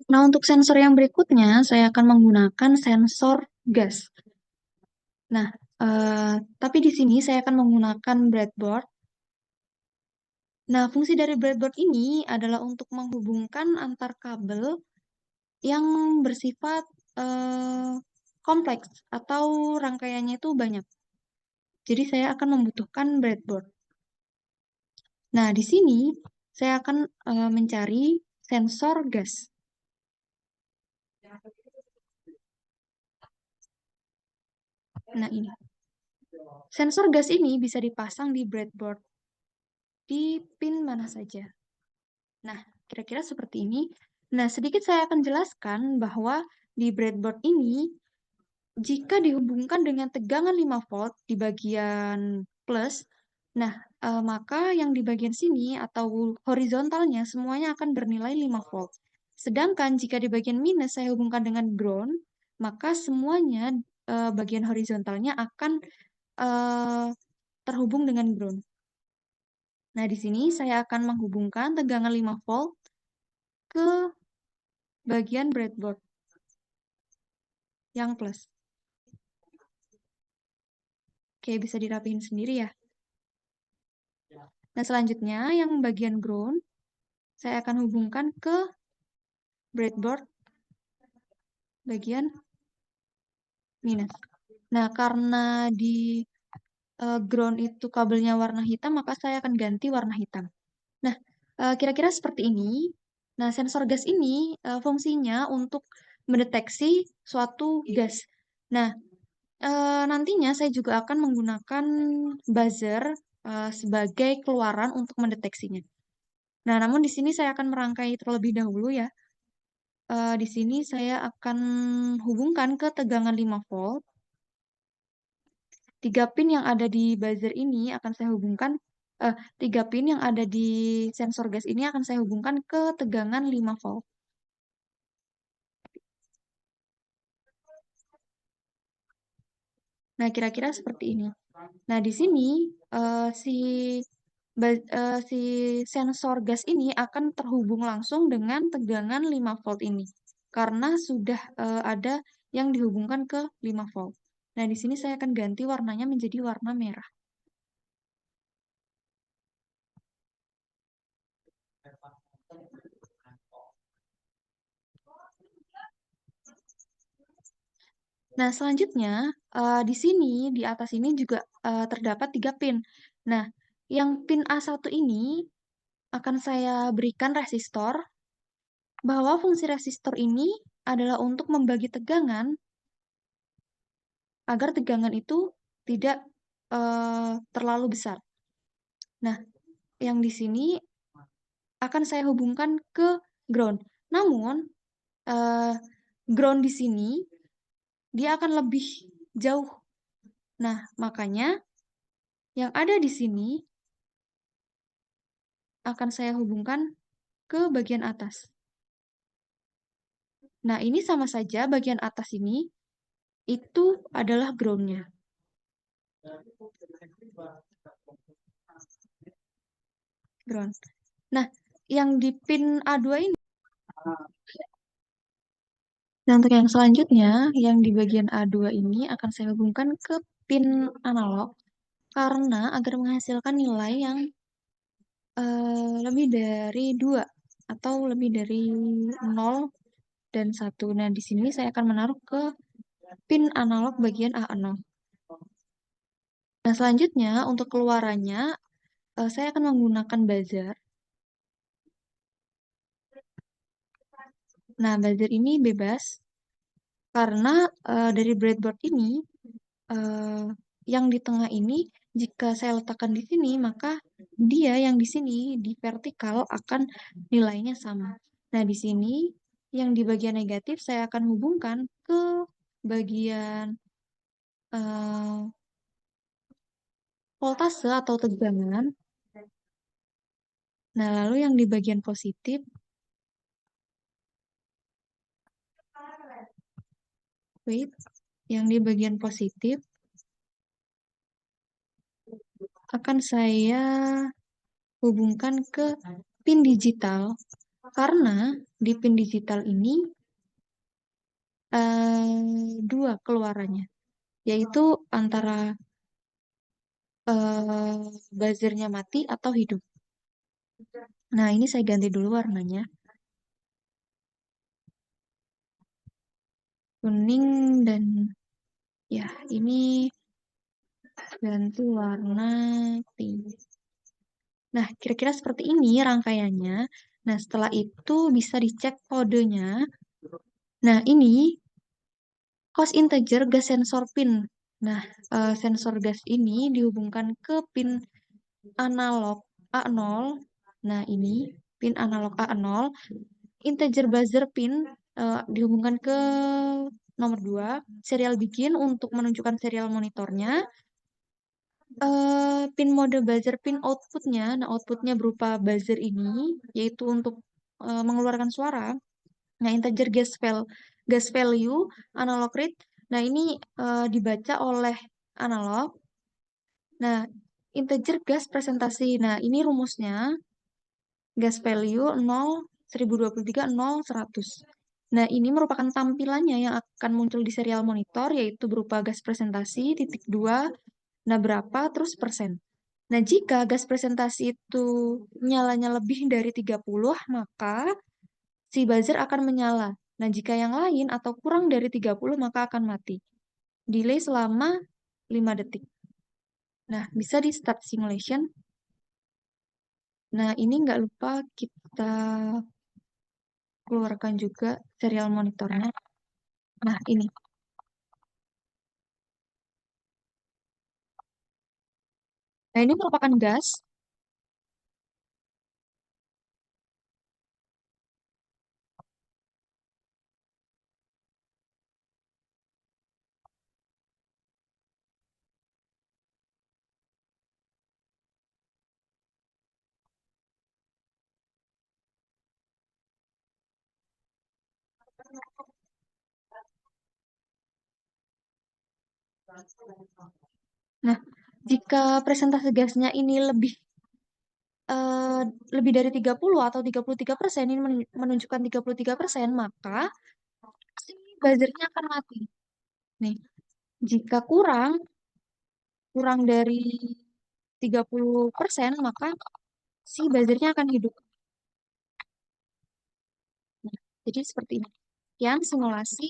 Nah, untuk sensor yang berikutnya, saya akan menggunakan sensor gas. Nah, tapi di sini saya akan menggunakan breadboard. Nah, fungsi dari breadboard ini adalah untuk menghubungkan antar kabel yang bersifat eh, kompleks atau rangkaiannya itu banyak. Jadi saya akan membutuhkan breadboard. Nah, di sini saya akan mencari sensor gas. Nah, ini. Sensor gas ini bisa dipasang di breadboard di pin mana saja. Nah, kira-kira seperti ini. Nah, sedikit saya akan jelaskan bahwa di breadboard ini, jika dihubungkan dengan tegangan 5 volt di bagian plus, nah, maka yang di bagian sini atau horizontalnya semuanya akan bernilai 5 volt. Sedangkan jika di bagian minus saya hubungkan dengan ground, maka semuanya bagian horizontalnya akan eh, terhubung dengan ground. Nah, di sini saya akan menghubungkan tegangan 5 volt ke bagian breadboard yang plus. Oke, bisa dirapiin sendiri ya. Nah, selanjutnya yang bagian ground, saya akan hubungkan ke breadboard bagian minus. Nah, karena di ground itu kabelnya warna hitam, maka saya akan ganti warna hitam. Nah, kira-kira seperti ini. Nah, sensor gas ini fungsinya untuk mendeteksi suatu gas. Nah, nantinya saya juga akan menggunakan buzzer sebagai keluaran untuk mendeteksinya. Nah, namun di sini saya akan merangkai terlebih dahulu ya. Di sini saya akan hubungkan ke tegangan 5 volt. 3 pin yang ada di buzzer ini akan saya hubungkan, 3 pin yang ada di sensor gas ini akan saya hubungkan ke tegangan 5 volt. Nah, kira-kira seperti ini. Nah, di sini si sensor gas ini akan terhubung langsung dengan tegangan 5 volt ini karena sudah ada yang dihubungkan ke 5 volt. Nah, di sini saya akan ganti warnanya menjadi warna merah. Nah, selanjutnya di sini di atas ini juga terdapat 3 pin. Nah, yang pin A1 ini akan saya berikan resistor bahwa fungsi resistor ini adalah untuk membagi tegangan agar tegangan itu tidak terlalu besar. Nah, yang di sini akan saya hubungkan ke ground. Namun, eh, ground di sini dia akan lebih jauh. Nah, makanya yang ada di sini akan saya hubungkan ke bagian atas. Nah, ini sama saja bagian atas ini itu adalah groundnya. Ground. Nah, yang di pin A2 ini, nah untuk yang selanjutnya, yang di bagian A2 ini akan saya hubungkan ke pin analog karena agar menghasilkan nilai yang lebih dari 2 atau lebih dari 0 dan 1. Nah, di sini saya akan menaruh ke pin analog bagian A0. Nah, selanjutnya untuk keluarannya, saya akan menggunakan buzzer. Nah, buzzer ini bebas karena dari breadboard ini, eh, yang di tengah ini, jika saya letakkan di sini, maka dia yang di sini, di vertikal, akan nilainya sama. Nah, di sini, yang di bagian negatif, saya akan hubungkan ke bagian eh, voltase atau tegangan. Nah, lalu yang di bagian positif, wait, yang di bagian positif akan saya hubungkan ke pin digital karena di pin digital ini dua keluarannya, yaitu antara buzzernya mati atau hidup. Nah, ini saya ganti dulu warnanya. Kuning dan ya, ini ganti warna pink. Nah, kira-kira seperti ini rangkaiannya. Nah, setelah itu bisa dicek kodenya. Nah, ini cost integer gas sensor pin. Nah, sensor gas ini dihubungkan ke pin analog A0. Nah, ini pin analog A0. Integer buzzer pin dihubungkan ke nomor 2. Serial begin untuk menunjukkan serial monitornya. Pin mode buzzer pin outputnya. Nah, outputnya berupa buzzer ini, yaitu untuk mengeluarkan suara. Nah, integer gas value, analog read. Nah, ini dibaca oleh analog. Nah, integer gas presentasi. Nah, ini rumusnya. Gas value 0, 1023, 0, 100. Nah, ini merupakan tampilannya yang akan muncul di serial monitor, yaitu berupa gas presentasi, titik 2, nah berapa, terus persen. Nah, jika gas presentasi itu nyalanya lebih dari 30, maka si buzzer akan menyala. Nah, jika yang lain atau kurang dari 30, maka akan mati. Delay selama 5 detik. Nah, bisa di start simulation. Nah, ini nggak lupa kita keluarkan juga serial monitornya. Nah, ini. Nah, ini merupakan gas. Nah, jika presentasi gasnya ini eh, lebih dari 30 atau 33%, ini menunjukkan 33%, maka si buzzernya akan mati. Nih, jika kurang dari 30%, maka si buzzernya akan hidup. Nah, jadi seperti ini. Yang simulasi.